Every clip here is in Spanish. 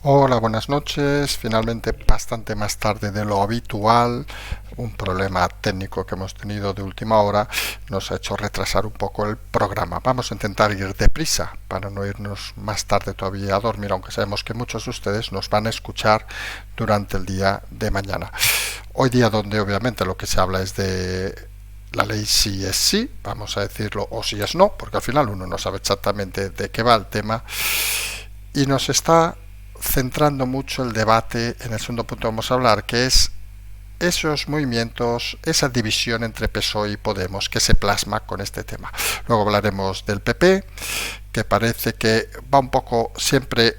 Hola, buenas noches. Finalmente, bastante más tarde de lo habitual, un problema técnico que hemos tenido de última hora nos ha hecho retrasar un poco el programa. Vamos a intentar ir deprisa para no irnos más tarde todavía a dormir, aunque sabemos que muchos de ustedes nos van a escuchar durante el día de mañana. Hoy día donde obviamente lo que se habla es de la ley sí es sí, vamos a decirlo, o sí es no, porque al final uno no sabe exactamente de qué va el tema y nos está centrando mucho el debate en el segundo punto que vamos a hablar, que es esos movimientos, esa división entre PSOE y Podemos que se plasma con este tema. Luego hablaremos del PP, que parece que va un poco siempre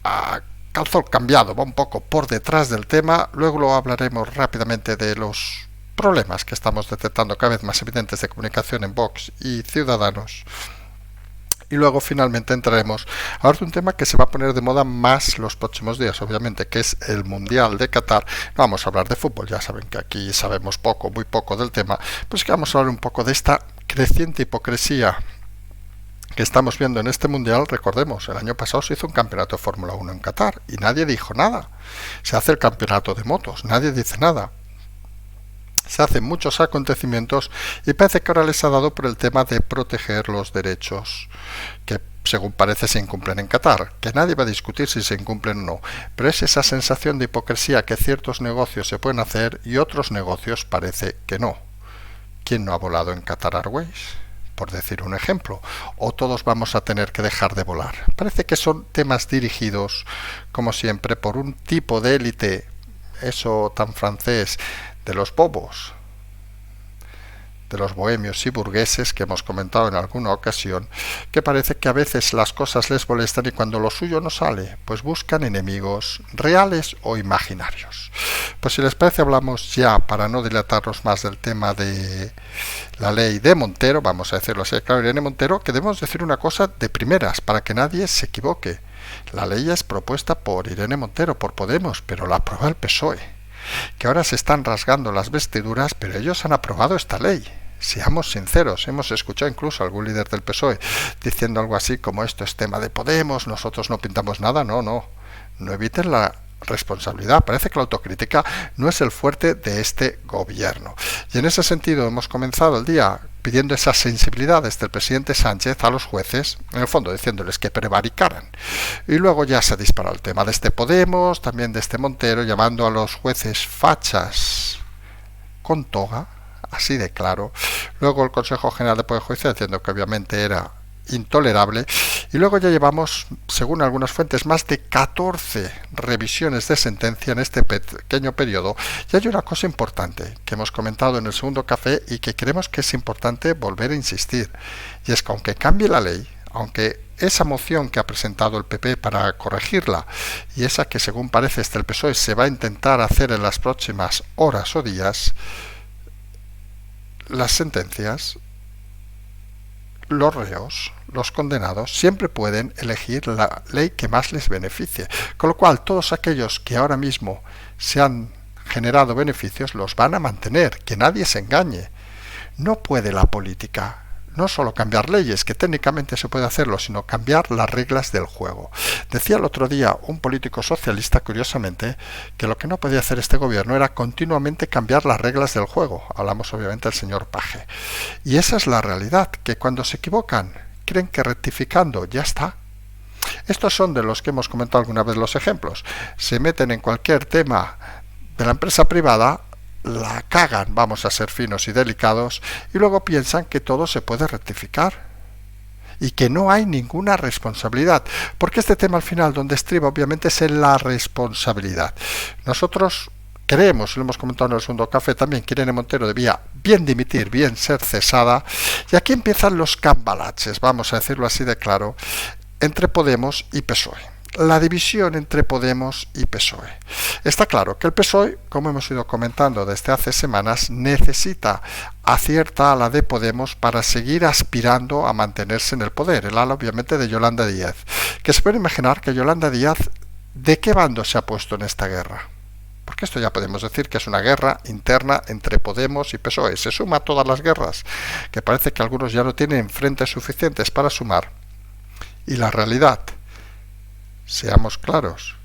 a calzón cambiado, va un poco por detrás del tema. Luego hablaremos rápidamente de los problemas que estamos detectando cada vez más evidentes de comunicación en Vox y Ciudadanos. Y luego finalmente entraremos a hablar de un tema que se va a poner de moda más los próximos días, obviamente, que es el Mundial de Qatar. No vamos a hablar de fútbol, ya saben que aquí sabemos poco, muy poco del tema, pues que vamos a hablar un poco de esta creciente hipocresía que estamos viendo en este Mundial. Recordemos, el año pasado se hizo un campeonato de Fórmula 1 en Qatar y nadie dijo nada. Se hace el campeonato de motos, nadie dice nada. Se hacen muchos acontecimientos y parece que ahora les ha dado por el tema de proteger los derechos que según parece se incumplen en Qatar, que nadie va a discutir si se incumplen o no, pero es esa sensación de hipocresía que ciertos negocios se pueden hacer y otros negocios parece que no. ¿Quién no ha volado en Qatar Airways? Por decir un ejemplo, o todos vamos a tener que dejar de volar. Parece que son temas dirigidos, como siempre, por un tipo de élite, eso tan francés, de los bobos, de los bohemios y burgueses que hemos comentado en alguna ocasión, que parece que a veces las cosas les molestan y cuando lo suyo no sale, pues buscan enemigos reales o imaginarios. Pues si les parece hablamos ya, para no dilatarnos más, del tema de la ley de Montero, vamos a decirlo así, claro, Irene Montero, que debemos decir una cosa de primeras, para que nadie se equivoque. La ley es propuesta por Irene Montero, por Podemos, pero la aprueba el PSOE, que ahora se están rasgando las vestiduras, pero ellos han aprobado esta ley. Seamos sinceros, hemos escuchado incluso a algún líder del PSOE diciendo algo así como esto es tema de Podemos, nosotros no pintamos nada. No eviten la responsabilidad. Parece que la autocrítica no es el fuerte de este gobierno. Y en ese sentido hemos comenzado el día pidiendo esa sensibilidad desde el presidente Sánchez a los jueces, en el fondo diciéndoles que prevaricaran. Y luego ya se dispara el tema de este Podemos, también de este Montero, llamando a los jueces fachas con toga, así de claro. Luego el Consejo General de Poder Judicial diciendo que obviamente era intolerable. Y luego ya llevamos, según algunas fuentes, más de 14 revisiones de sentencia en este pequeño periodo. Y hay una cosa importante que hemos comentado en el segundo café y que creemos que es importante volver a insistir. Y es que aunque cambie la ley, aunque esa moción que ha presentado el PP para corregirla y esa que según parece el PSOE se va a intentar hacer en las próximas horas o días, las sentencias, los reos, los condenados, siempre pueden elegir la ley que más les beneficie. Con lo cual, todos aquellos que ahora mismo se han generado beneficios los van a mantener, que nadie se engañe. No puede la política no solo cambiar leyes, que técnicamente se puede hacerlo, sino cambiar las reglas del juego. Decía el otro día un político socialista, curiosamente, que lo que no podía hacer este gobierno era continuamente cambiar las reglas del juego. Hablamos obviamente del señor Paje. Y esa es la realidad, que cuando se equivocan, creen que rectificando ya está. Estos son de los que hemos comentado alguna vez los ejemplos. Se meten en cualquier tema de la empresa privada, la cagan, vamos a ser finos y delicados, y luego piensan que todo se puede rectificar y que no hay ninguna responsabilidad, porque este tema al final donde estriba obviamente es en la responsabilidad. Nosotros creemos, lo hemos comentado en el segundo café también, que Irene Montero debía bien dimitir, bien ser cesada, y aquí empiezan los cambalaches, vamos a decirlo así de claro, entre Podemos y PSOE. La división entre Podemos y PSOE. Está claro que el PSOE, como hemos ido comentando desde hace semanas, necesita acierta ala de Podemos para seguir aspirando a mantenerse en el poder, el ala obviamente de Yolanda Díaz, que se puede imaginar que Yolanda Díaz, ¿de qué bando se ha puesto en esta guerra? Porque esto ya podemos decir que es una guerra interna entre Podemos y PSOE, se suma a todas las guerras, que parece que algunos ya no tienen frentes suficientes para sumar, y la realidad Seamos claros.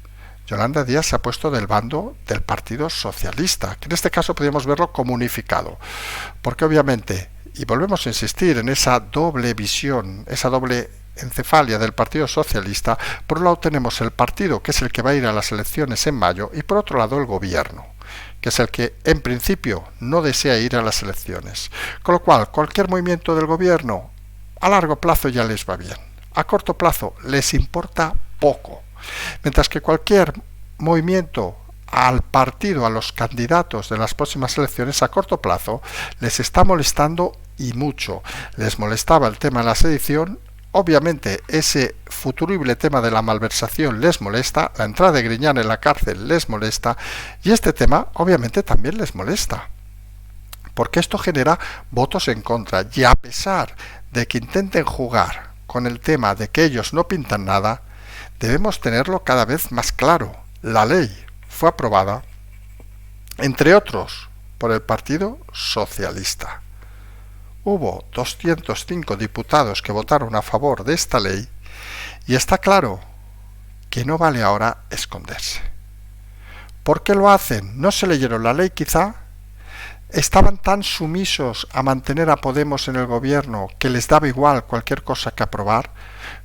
Yolanda Díaz se ha puesto del bando del Partido Socialista, que en este caso podríamos verlo como unificado, porque obviamente, y volvemos a insistir en esa doble visión, esa doble encefalia del Partido Socialista, por un lado tenemos el partido, que es el que va a ir a las elecciones en mayo, y por otro lado el gobierno, que es el que en principio no desea ir a las elecciones. Con lo cual, cualquier movimiento del gobierno a largo plazo ya les va bien. A corto plazo les importa poco. Mientras que cualquier movimiento al partido, a los candidatos de las próximas elecciones a corto plazo, les está molestando y mucho. Les molestaba el tema de la sedición, obviamente ese futurible tema de la malversación les molesta, la entrada de Griñán en la cárcel les molesta, y este tema obviamente también les molesta, porque esto genera votos en contra, y a pesar de que intenten jugar con el tema de que ellos no pintan nada, debemos tenerlo cada vez más claro. La ley fue aprobada, entre otros, por el Partido Socialista. Hubo 205 diputados que votaron a favor de esta ley y está claro que no vale ahora esconderse. ¿Por qué lo hacen? ¿No se leyeron la ley quizá? ¿Estaban tan sumisos a mantener a Podemos en el gobierno que les daba igual cualquier cosa que aprobar?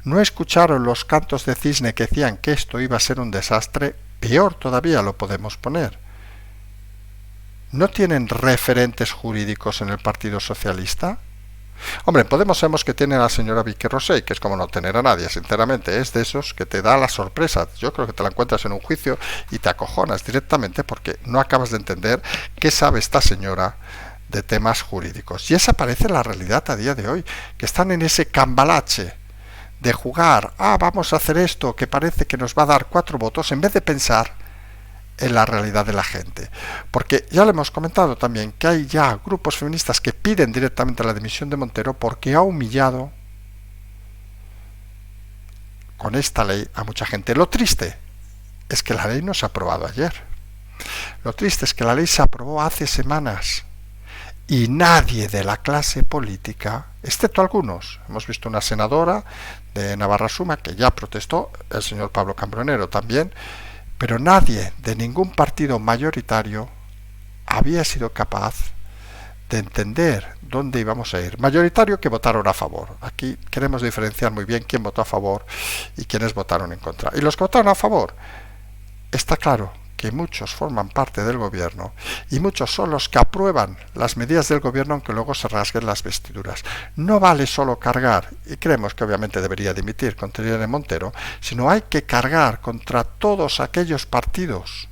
¿No escucharon los cantos de cisne que decían que esto iba a ser un desastre? Peor todavía lo podemos poner. ¿No tienen referentes jurídicos en el Partido Socialista? Hombre, en Podemos sabemos que tiene a la señora Vicky Rosell, que es como no tener a nadie, sinceramente, es de esos que te da la sorpresa. Yo creo que te la encuentras en un juicio y te acojonas directamente porque no acabas de entender qué sabe esta señora de temas jurídicos. Y esa parece la realidad a día de hoy, que están en ese cambalache de jugar, vamos a hacer esto que parece que nos va a dar 4 votos, en vez de pensar en la realidad de la gente. Porque ya lo hemos comentado también, que hay ya grupos feministas que piden directamente la dimisión de Montero porque ha humillado con esta ley a mucha gente. Lo triste es que la ley no se ha aprobado ayer. Lo triste es que la ley se aprobó hace semanas y nadie de la clase política, excepto algunos, hemos visto una senadora de Navarra Suma que ya protestó, el señor Pablo Cambronero también, pero nadie de ningún partido mayoritario había sido capaz de entender dónde íbamos a ir. Mayoritario que votaron a favor. Aquí queremos diferenciar muy bien quién votó a favor y quiénes votaron en contra. Y los que votaron a favor, está claro que muchos forman parte del gobierno y muchos son los que aprueban las medidas del gobierno aunque luego se rasguen las vestiduras. No vale solo cargar, y creemos que obviamente debería dimitir contra Irene Montero, sino hay que cargar contra todos aquellos partidos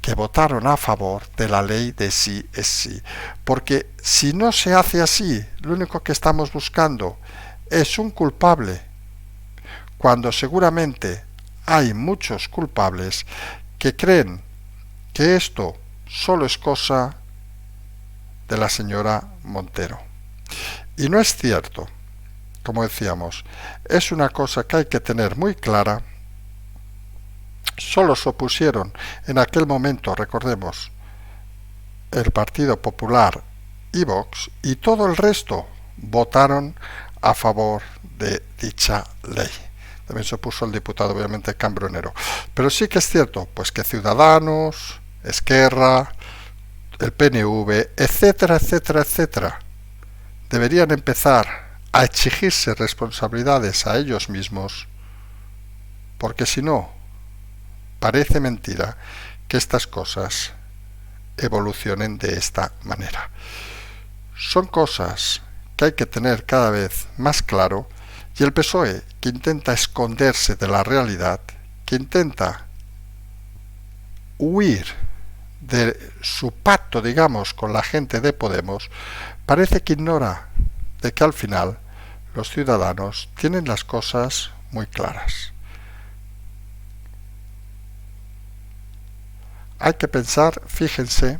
que votaron a favor de la ley de sí es sí. Porque si no se hace así, lo único que estamos buscando es un culpable, cuando seguramente hay muchos culpables que creen que esto solo es cosa de la señora Montero. Y no es cierto, como decíamos, es una cosa que hay que tener muy clara. Solo se opusieron en aquel momento, recordemos, el Partido Popular y Vox, y todo el resto votaron a favor de dicha ley. También se opuso el diputado, obviamente, Cambronero. Pero sí que es cierto, pues que Ciudadanos, Esquerra, el PNV, etcétera, etcétera, etcétera, deberían empezar a exigirse responsabilidades a ellos mismos, porque si no, parece mentira que estas cosas evolucionen de esta manera. Son cosas que hay que tener cada vez más claro. Y el PSOE, que intenta esconderse de la realidad, que intenta huir de su pacto, digamos, con la gente de Podemos, parece que ignora de que al final los ciudadanos tienen las cosas muy claras. Hay que pensar, fíjense,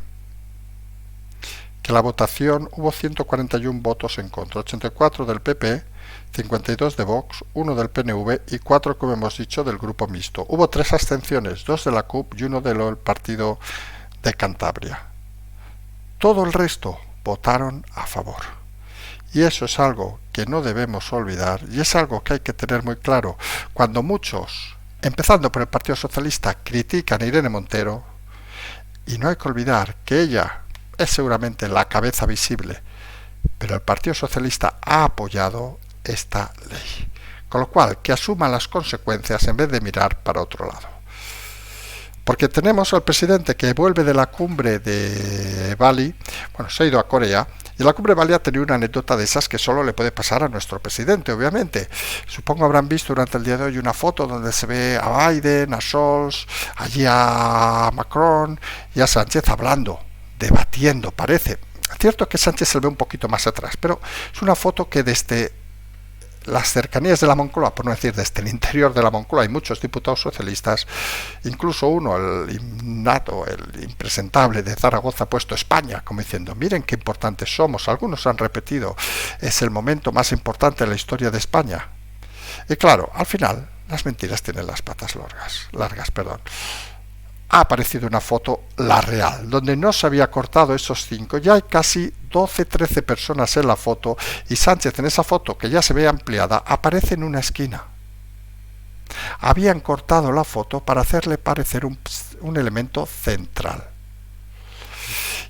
que la votación hubo 141 votos en contra, 84 del PP, 52 de Vox, 1 del PNV y 4, como hemos dicho, del Grupo Mixto. Hubo 3 abstenciones, 2 de la CUP y 1 del Partido de Cantabria. Todo el resto votaron a favor. Y eso es algo que no debemos olvidar y es algo que hay que tener muy claro. Cuando muchos empezando por el Partido Socialista, critican a Irene Montero, y no hay que olvidar que ella es seguramente la cabeza visible, pero el Partido Socialista ha apoyado esta ley. Con lo cual, que asuman las consecuencias en vez de mirar para otro lado. Porque tenemos al presidente que vuelve de la cumbre de Bali, bueno, se ha ido a Corea, y en la cumbre de Bali ha tenido una anécdota de esas que solo le puede pasar a nuestro presidente, obviamente. Supongo habrán visto durante el día de hoy una foto donde se ve a Biden, a Scholz, allí a Macron y a Sánchez hablando, debatiendo, parece. Cierto que Sánchez se ve un poquito más atrás, pero es una foto que desde las cercanías de la Moncloa, por no decir desde el interior de la Moncloa, hay muchos diputados socialistas, incluso uno, el innato, el impresentable de Zaragoza, ha puesto España, como diciendo, miren qué importantes somos. Algunos han repetido, es el momento más importante de la historia de España. Y claro, al final, las mentiras tienen las patas largas. Ha aparecido una foto, la real, donde no se había cortado esos 5, ya hay casi 12-13 personas en la foto, y Sánchez en esa foto, que ya se ve ampliada, aparece en una esquina. Habían cortado la foto para hacerle parecer un elemento central.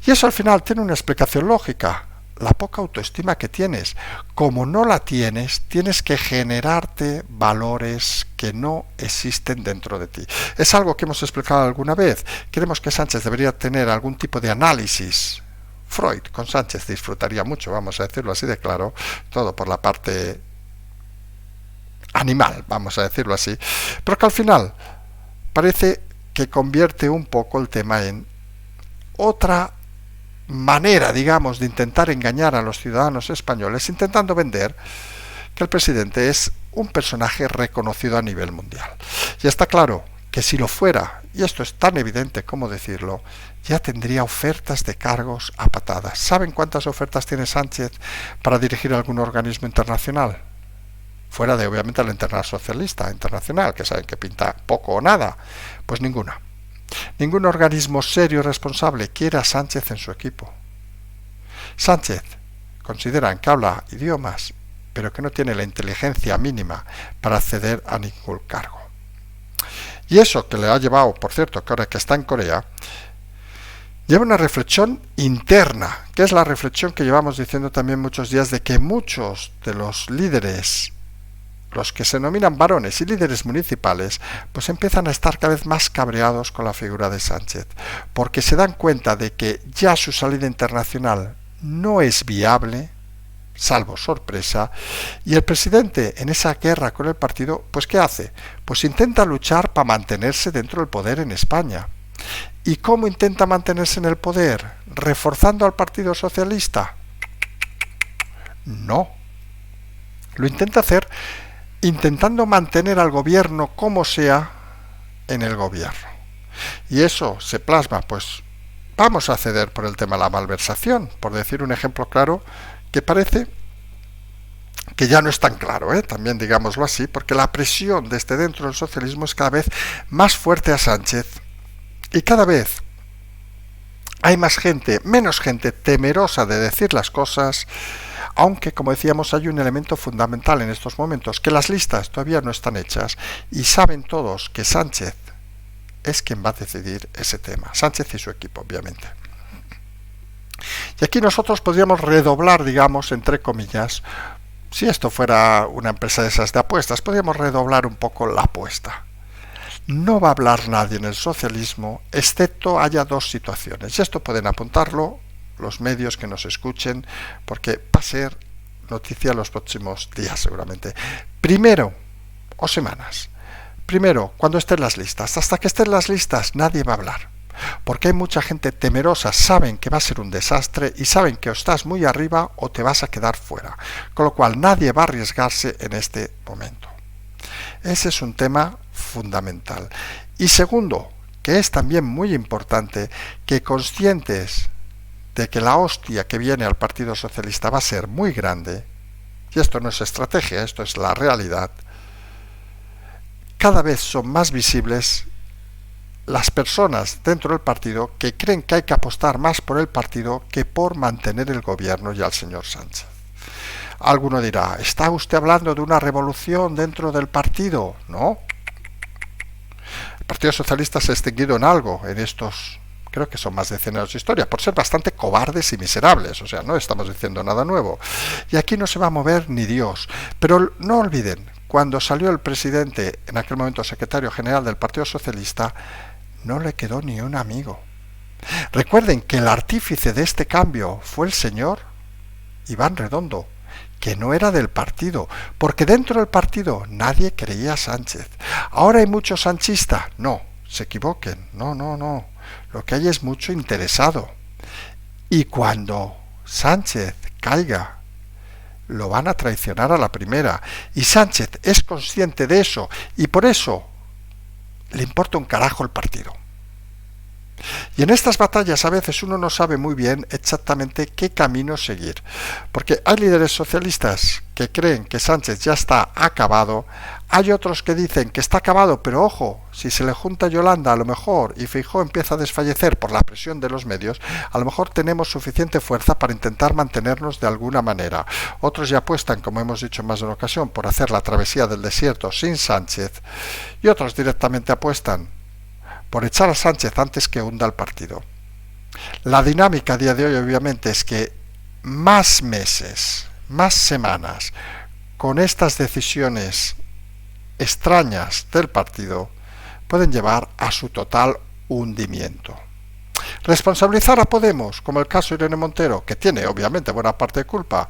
Y eso al final tiene una explicación lógica. La poca autoestima que tienes. Como no la tienes, tienes que generarte valores que no existen dentro de ti. Es algo que hemos explicado alguna vez. Creemos que Sánchez debería tener algún tipo de análisis. Freud con Sánchez disfrutaría mucho, vamos a decirlo así de claro, todo por la parte animal, vamos a decirlo así, pero que al final parece que convierte un poco el tema en otra manera, digamos, de intentar engañar a los ciudadanos españoles, intentando vender que el presidente es un personaje reconocido a nivel mundial. Y está claro que si lo fuera, y esto es tan evidente como decirlo, ya tendría ofertas de cargos a patadas. ¿Saben cuántas ofertas tiene Sánchez para dirigir algún organismo internacional? Fuera de, obviamente, la Internacionalista Internacional, que saben que pinta poco o nada. Pues ninguna. Ningún organismo serio y responsable quiere a Sánchez en su equipo. Sánchez consideran que habla idiomas, pero que no tiene la inteligencia mínima para acceder a ningún cargo. Y eso que le ha llevado, por cierto, que ahora que está en Corea, lleva una reflexión interna, que es la reflexión que llevamos diciendo también muchos días, de que muchos de los líderes, los que se denominan varones y líderes municipales, pues empiezan a estar cada vez más cabreados con la figura de Sánchez, porque se dan cuenta de que ya su salida internacional no es viable, salvo sorpresa, y el presidente en esa guerra con el partido, pues ¿qué hace? Pues intenta luchar para mantenerse dentro del poder en España. ¿Y cómo intenta mantenerse en el poder? ¿Reforzando al Partido Socialista? No. Lo intenta hacer intentando mantener al gobierno como sea en el gobierno. Y eso se plasma, pues vamos a ceder por el tema de la malversación, por decir un ejemplo claro, que parece que ya no es tan claro, también digámoslo así, porque la presión desde dentro del socialismo es cada vez más fuerte a Sánchez, y cada vez hay más gente, menos gente temerosa de decir las cosas, aunque, como decíamos, hay un elemento fundamental en estos momentos, que las listas todavía no están hechas, y saben todos que Sánchez es quien va a decidir ese tema, Sánchez y su equipo, obviamente. Y aquí nosotros podríamos redoblar, digamos, entre comillas, si esto fuera una empresa de esas de apuestas, podríamos redoblar un poco la apuesta. No va a hablar nadie en el socialismo, excepto haya dos situaciones. Y esto pueden apuntarlo los medios que nos escuchen, porque va a ser noticia los próximos días seguramente. Primero, o semanas. Primero, cuando estén las listas. Hasta que estén las listas nadie va a hablar. Porque hay mucha gente temerosa, saben que va a ser un desastre y saben que o estás muy arriba o te vas a quedar fuera. Con lo cual nadie va a arriesgarse en este momento. Ese es un tema fundamental. Y segundo, que es también muy importante, que conscientes de que la hostia que viene al Partido Socialista va a ser muy grande, y esto no es estrategia, esto es la realidad, cada vez son más visibles las personas dentro del partido que creen que hay que apostar más por el partido que por mantener el gobierno y al señor Sánchez. Alguno dirá, ¿está usted hablando de una revolución dentro del partido? No. El Partido Socialista se ha extinguido en algo en estos, creo que son más de 100 años de historia, por ser bastante cobardes y miserables. O sea, no estamos diciendo nada nuevo. Y aquí no se va a mover ni Dios. Pero no olviden, cuando salió el presidente, en aquel momento secretario general del Partido Socialista, no le quedó ni un amigo. Recuerden que el artífice de este cambio fue el señor Iván Redondo, que no era del partido, porque dentro del partido nadie creía a Sánchez. Ahora hay mucho sanchista. No, se equivoquen. No. Lo que hay es mucho interesado. Y cuando Sánchez caiga, lo van a traicionar a la primera. Y Sánchez es consciente de eso, y por eso le importa un carajo el partido. Y en estas batallas a veces uno no sabe muy bien exactamente qué camino seguir, porque hay líderes socialistas que creen que Sánchez ya está acabado, hay otros que dicen que está acabado, pero ojo, si se le junta Yolanda a lo mejor y Feijóo empieza a desfallecer por la presión de los medios, a lo mejor tenemos suficiente fuerza para intentar mantenernos de alguna manera. Otros ya apuestan, como hemos dicho en más de una ocasión, por hacer la travesía del desierto sin Sánchez, y otros directamente apuestan por echar a Sánchez antes que hunda el partido. La dinámica a día de hoy obviamente es que más meses, más semanas, con estas decisiones extrañas del partido, pueden llevar a su total hundimiento. Responsabilizar a Podemos, como el caso de Irene Montero, que tiene obviamente buena parte de culpa,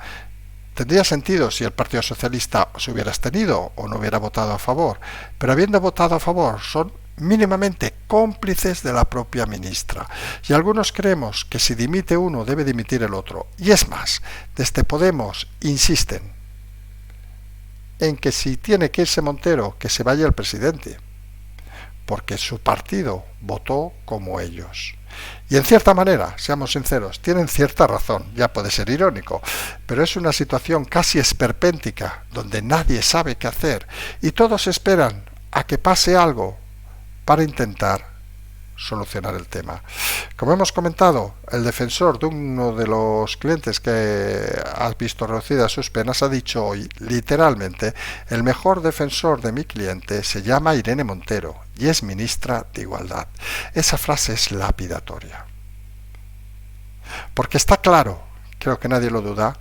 tendría sentido si el Partido Socialista se hubiera abstenido o no hubiera votado a favor, pero habiendo votado a favor son mínimamente cómplices de la propia ministra. Y algunos creemos que si dimite uno debe dimitir el otro. Y es más, desde Podemos insisten en que si tiene que irse Montero, que se vaya el presidente, porque su partido votó como ellos. Y en cierta manera, seamos sinceros, tienen cierta razón, ya puede ser irónico, pero es una situación casi esperpéntica, donde nadie sabe qué hacer, y todos esperan a que pase algo para intentar solucionar el tema. Como hemos comentado, el defensor de uno de los clientes que ha visto reducidas sus penas ha dicho hoy, literalmente, el mejor defensor de mi cliente se llama Irene Montero y es ministra de Igualdad. Esa frase es lapidatoria. Porque está claro, creo que nadie lo duda,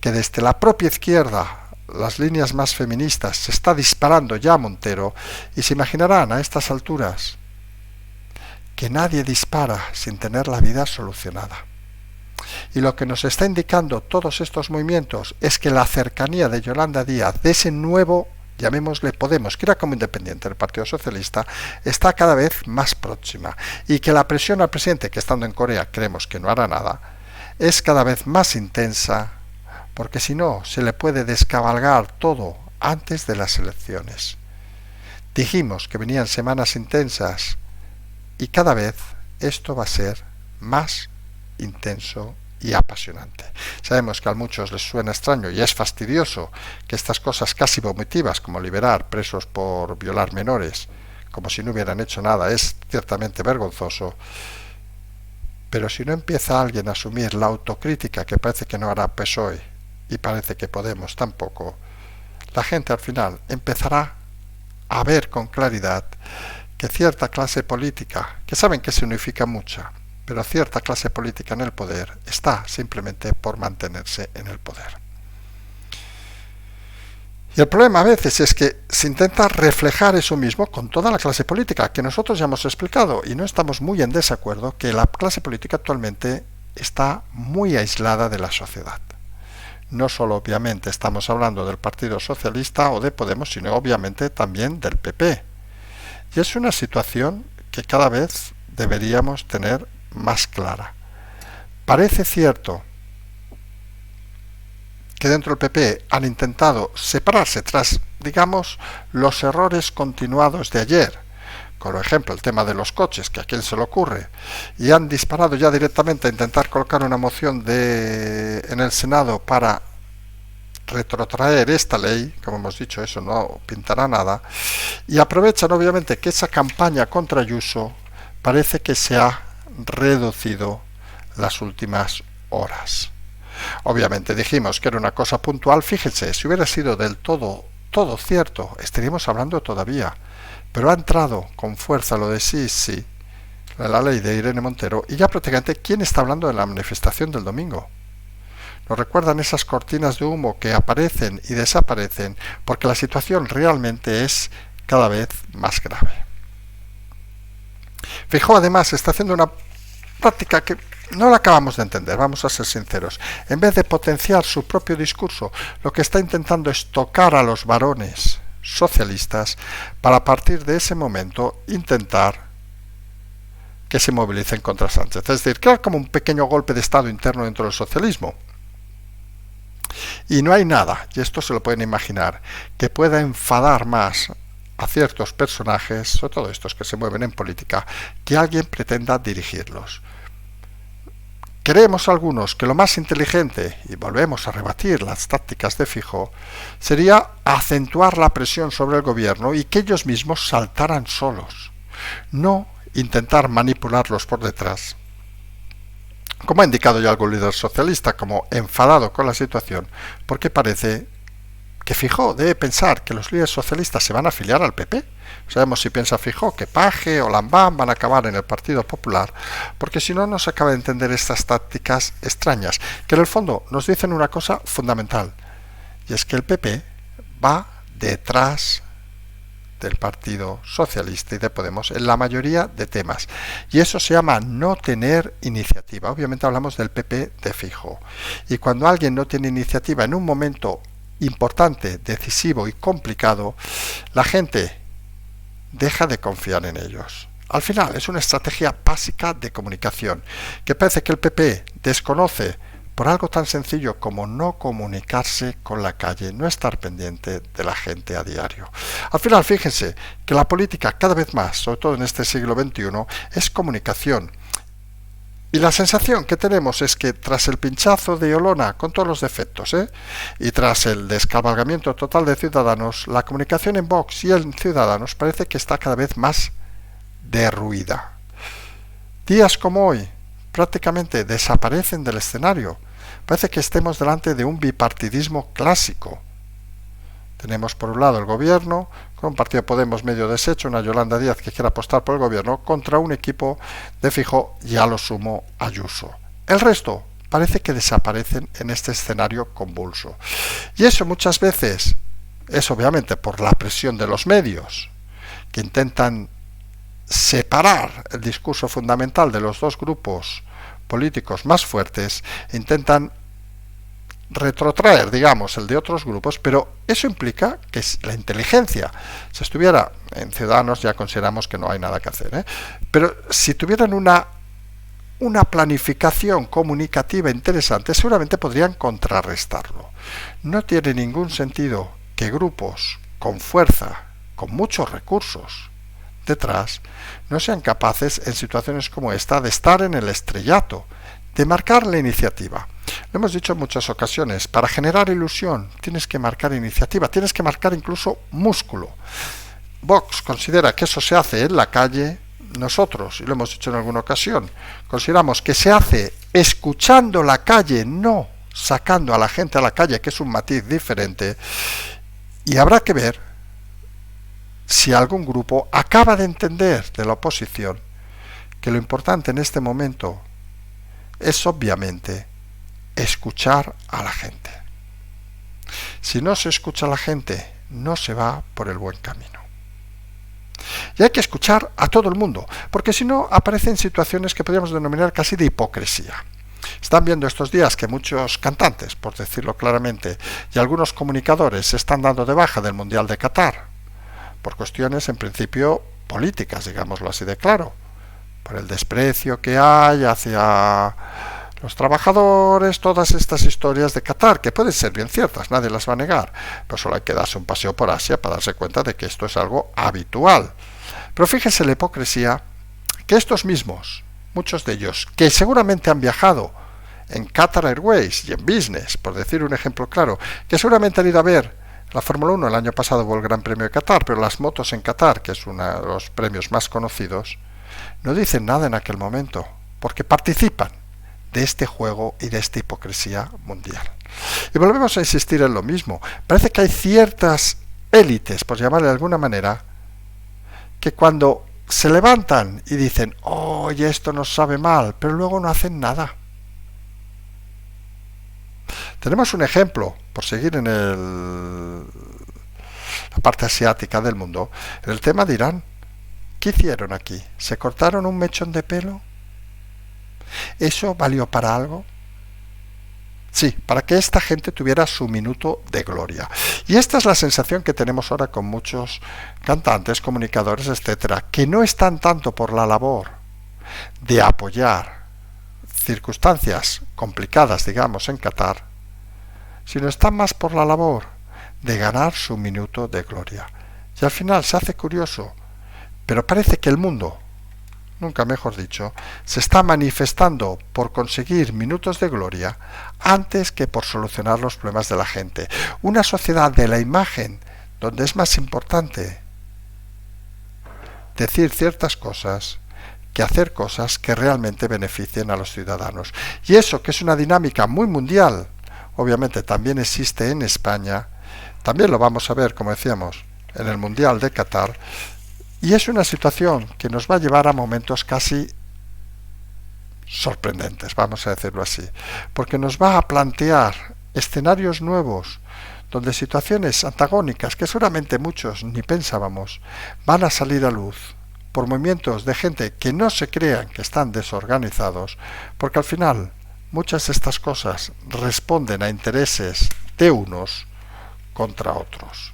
que desde la propia izquierda, las líneas más feministas, se está disparando ya a Montero, y se imaginarán a estas alturas que nadie dispara sin tener la vida solucionada. Y lo que nos está indicando todos estos movimientos es que la cercanía de Yolanda Díaz, de ese nuevo, llamémosle Podemos, que era como independiente del Partido Socialista, está cada vez más próxima, y que la presión al presidente, que estando en Corea creemos que no hará nada, es cada vez más intensa, porque si no se le puede descabalgar todo antes de las elecciones. Dijimos que venían semanas intensas y cada vez esto va a ser más intenso y apasionante. Sabemos que a muchos les suena extraño y es fastidioso que estas cosas casi vomitivas, como liberar presos por violar menores, como si no hubieran hecho nada, es ciertamente vergonzoso. Pero si no empieza alguien a asumir la autocrítica que parece que no hará PSOE y parece que Podemos tampoco, la gente al final empezará a ver con claridad que cierta clase política, que saben que se unifica mucha, pero cierta clase política en el poder está simplemente por mantenerse en el poder. Y el problema a veces es que se intenta reflejar eso mismo con toda la clase política, que nosotros ya hemos explicado y no estamos muy en desacuerdo, que la clase política actualmente está muy aislada de la sociedad. No solo obviamente estamos hablando del Partido Socialista o de Podemos, sino obviamente también del PP. Y es una situación que cada vez deberíamos tener más clara. Parece cierto que dentro del PP han intentado separarse tras, digamos, los errores continuados de ayer. Por ejemplo, el tema de los coches, que a quién se le ocurre, y han disparado ya directamente a intentar colocar una moción en el Senado para retrotraer esta ley. Como hemos dicho, eso no pintará nada, y aprovechan obviamente que esa campaña contra Ayuso parece que se ha reducido las últimas horas. Obviamente dijimos que era una cosa puntual. Fíjense, si hubiera sido del todo cierto, estaríamos hablando todavía, pero ha entrado con fuerza lo de sí, sí, la ley de Irene Montero, y ya prácticamente, ¿quién está hablando de la manifestación del domingo? Nos recuerdan esas cortinas de humo que aparecen y desaparecen porque la situación realmente es cada vez más grave. Feijóo además está haciendo una práctica que no la acabamos de entender, vamos a ser sinceros. En vez de potenciar su propio discurso, lo que está intentando es tocar a los varones socialistas para a partir de ese momento intentar que se movilicen contra Sánchez. Es decir, crear como un pequeño golpe de estado interno dentro del socialismo. Y no hay nada, y esto se lo pueden imaginar, que pueda enfadar más a ciertos personajes, sobre todo estos que se mueven en política, que alguien pretenda dirigirlos. Creemos algunos que lo más inteligente, y volvemos a rebatir las tácticas de Feijóo, sería acentuar la presión sobre el gobierno y que ellos mismos saltaran solos, no intentar manipularlos por detrás. Como ha indicado ya algún líder socialista, como enfadado con la situación, porque parece que Feijóo debe pensar que los líderes socialistas se van a afiliar al PP. Sabemos si piensa Feijóo que Paje o Lambán van a acabar en el Partido Popular, porque si no, no se acaba de entender estas tácticas extrañas, que en el fondo nos dicen una cosa fundamental, y es que el PP va detrás del Partido Socialista y de Podemos en la mayoría de temas. Y eso se llama no tener iniciativa. Obviamente hablamos del PP de Feijóo. Y cuando alguien no tiene iniciativa en un momento importante, decisivo y complicado, la gente deja de confiar en ellos. Al final es una estrategia básica de comunicación que parece que el PP desconoce por algo tan sencillo como no comunicarse con la calle, no estar pendiente de la gente a diario. Al final, fíjense que la política cada vez más, sobre todo en este siglo XXI, es comunicación. Y la sensación que tenemos es que tras el pinchazo de Olona, con todos los defectos, y tras el descabalgamiento total de Ciudadanos, la comunicación en Vox y en Ciudadanos parece que está cada vez más derruida. Días como hoy prácticamente desaparecen del escenario. Parece que estemos delante de un bipartidismo clásico. Tenemos por un lado el gobierno, con un partido de Podemos medio deshecho, una Yolanda Díaz que quiere apostar por el gobierno, contra un equipo de Feijóo y a lo sumo Ayuso. El resto parece que desaparecen en este escenario convulso. Y eso muchas veces es obviamente por la presión de los medios, que intentan separar el discurso fundamental de los dos grupos políticos más fuertes, intentan retrotraer, digamos, el de otros grupos, pero eso implica que la inteligencia, si estuviera en Ciudadanos ya consideramos que no hay nada que hacer, pero si tuvieran una planificación comunicativa interesante, seguramente podrían contrarrestarlo. No tiene ningún sentido que grupos con fuerza, con muchos recursos detrás, no sean capaces en situaciones como esta de estar en el estrellato, de marcar la iniciativa. Lo hemos dicho en muchas ocasiones, para generar ilusión tienes que marcar iniciativa, tienes que marcar incluso músculo. Vox considera que eso se hace en la calle, nosotros, y lo hemos dicho en alguna ocasión, consideramos que se hace escuchando la calle, no sacando a la gente a la calle, que es un matiz diferente, y habrá que ver si algún grupo acaba de entender de la oposición que lo importante en este momento es obviamente escuchar a la gente. Si no se escucha a la gente, no se va por el buen camino. Y hay que escuchar a todo el mundo, porque si no aparecen situaciones que podríamos denominar casi de hipocresía. Están viendo estos días que muchos cantantes, por decirlo claramente, y algunos comunicadores se están dando de baja del Mundial de Qatar, por cuestiones en principio políticas, digámoslo así de claro, por el desprecio que hay hacia los trabajadores, todas estas historias de Qatar, que pueden ser bien ciertas, nadie las va a negar, pero solo hay que darse un paseo por Asia para darse cuenta de que esto es algo habitual. Pero fíjense la hipocresía, que estos mismos, muchos de ellos, que seguramente han viajado en Qatar Airways y en Business, por decir un ejemplo claro, que seguramente han ido a ver la Fórmula 1, el año pasado hubo el Gran Premio de Qatar, pero las motos en Qatar, que es uno de los premios más conocidos, no dicen nada en aquel momento, porque participan de este juego y de esta hipocresía mundial. Y volvemos a insistir en lo mismo. Parece que hay ciertas élites, por llamarle de alguna manera, que cuando se levantan y dicen, oye, esto nos sabe mal, pero luego no hacen nada. Tenemos un ejemplo, por seguir en la parte asiática del mundo, en el tema de Irán. ¿Qué hicieron aquí? ¿Se cortaron un mechón de pelo? ¿Eso valió para algo? Sí, para que esta gente tuviera su minuto de gloria. Y esta es la sensación que tenemos ahora con muchos cantantes, comunicadores, etcétera, que no están tanto por la labor de apoyar circunstancias complicadas, digamos, en Qatar, sino están más por la labor de ganar su minuto de gloria. Y al final se hace curioso, pero parece que el mundo, nunca mejor dicho, se está manifestando por conseguir minutos de gloria antes que por solucionar los problemas de la gente. Una sociedad de la imagen donde es más importante decir ciertas cosas que hacer cosas que realmente beneficien a los ciudadanos. Y eso, que es una dinámica muy mundial, obviamente también existe en España, también lo vamos a ver, como decíamos, en el Mundial de Qatar, y es una situación que nos va a llevar a momentos casi sorprendentes, vamos a decirlo así, porque nos va a plantear escenarios nuevos, donde situaciones antagónicas que seguramente muchos ni pensábamos van a salir a luz por movimientos de gente que no se crean que están desorganizados, porque al final muchas de estas cosas responden a intereses de unos contra otros.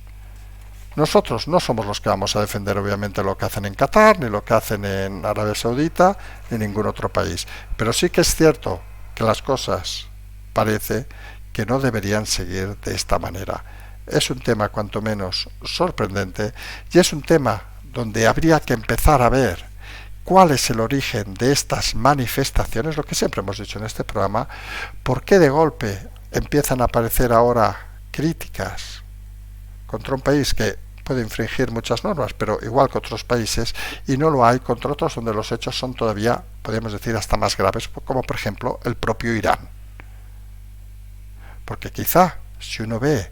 Nosotros no somos los que vamos a defender obviamente lo que hacen en Qatar, ni lo que hacen en Arabia Saudita, ni ningún otro país. Pero sí que es cierto que las cosas parece que no deberían seguir de esta manera. Es un tema cuanto menos sorprendente y es un tema donde habría que empezar a ver cuál es el origen de estas manifestaciones, lo que siempre hemos dicho en este programa, por qué de golpe empiezan a aparecer ahora críticas contra un país que puede infringir muchas normas, pero igual que otros países, y no lo hay contra otros donde los hechos son todavía, podríamos decir, hasta más graves, como por ejemplo el propio Irán. Porque quizá, si uno ve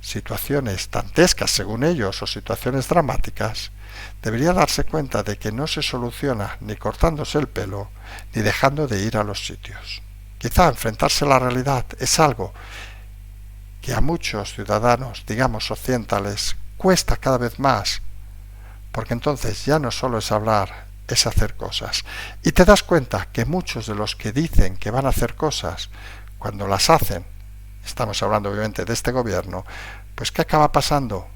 situaciones dantescas según ellos o situaciones dramáticas, debería darse cuenta de que no se soluciona ni cortándose el pelo, ni dejando de ir a los sitios. Quizá enfrentarse a la realidad es algo que a muchos ciudadanos, digamos occidentales, cuesta cada vez más, porque entonces ya no solo es hablar, es hacer cosas. Y te das cuenta que muchos de los que dicen que van a hacer cosas, cuando las hacen, estamos hablando obviamente de este gobierno, pues ¿qué acaba pasando?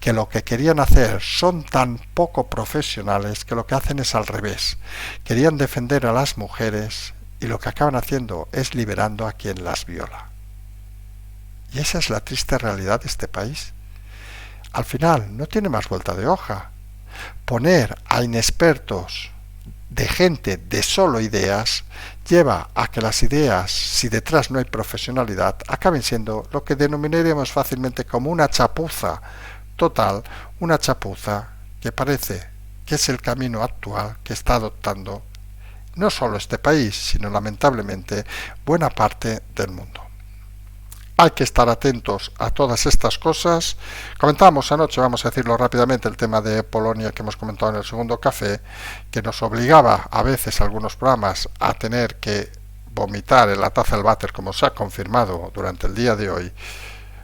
Que lo que querían hacer son tan poco profesionales que lo que hacen es al revés. Querían defender a las mujeres y lo que acaban haciendo es liberando a quien las viola. Y esa es la triste realidad de este país. Al final no tiene más vuelta de hoja. Poner a inexpertos de gente de solo ideas lleva a que las ideas, si detrás no hay profesionalidad, acaben siendo lo que denominaremos fácilmente como una chapuza total, una chapuza que parece que es el camino actual que está adoptando no solo este país, sino lamentablemente buena parte del mundo. Hay que estar atentos a todas estas cosas. Comentábamos anoche, vamos a decirlo rápidamente, el tema de Polonia que hemos comentado en el segundo café, que nos obligaba a veces algunos programas a tener que vomitar en la taza del váter, como se ha confirmado durante el día de hoy,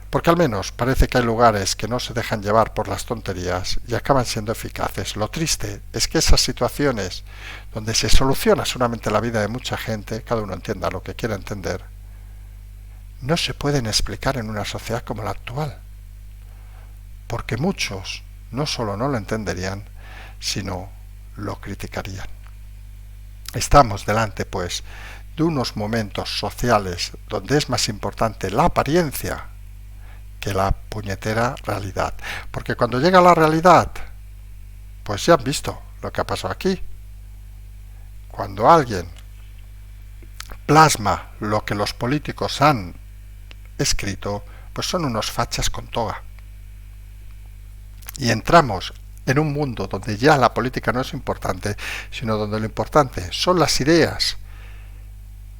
porque al menos parece que hay lugares que no se dejan llevar por las tonterías y acaban siendo eficaces. Lo triste es que esas situaciones donde se soluciona solamente la vida de mucha gente, cada uno entienda lo que quiera entender, no se pueden explicar en una sociedad como la actual, porque muchos no solo no lo entenderían, sino lo criticarían. Estamos delante, pues, de unos momentos sociales donde es más importante la apariencia que la puñetera realidad, porque cuando llega la realidad, pues ya han visto lo que ha pasado aquí. Cuando alguien plasma lo que los políticos han escrito, pues son unos fachas con toga. Y entramos en un mundo donde ya la política no es importante, sino donde lo importante son las ideas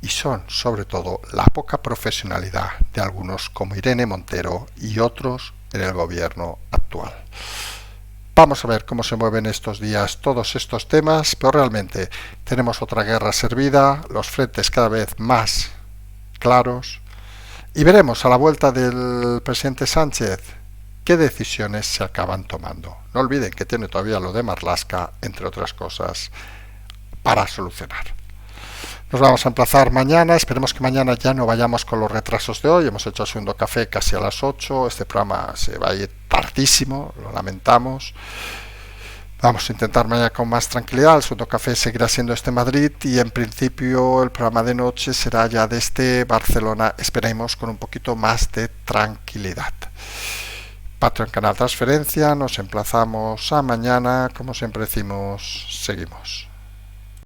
y son, sobre todo, la poca profesionalidad de algunos como Irene Montero y otros en el gobierno actual. Vamos a ver cómo se mueven estos días todos estos temas, pero realmente tenemos otra guerra servida, los frentes cada vez más claros, y veremos a la vuelta del presidente Sánchez qué decisiones se acaban tomando. No olviden que tiene todavía lo de Marlaska, entre otras cosas, para solucionar. Nos vamos a emplazar mañana, esperemos que mañana ya no vayamos con los retrasos de hoy. Hemos hecho el segundo café casi a las 8, este programa se va a ir tardísimo, lo lamentamos. Vamos a intentar mañana con más tranquilidad, el segundo café seguirá siendo este Madrid y en principio el programa de noche será ya desde Barcelona, esperemos con un poquito más de tranquilidad. Patreon Canal Transferencia, nos emplazamos a mañana, como siempre decimos, seguimos.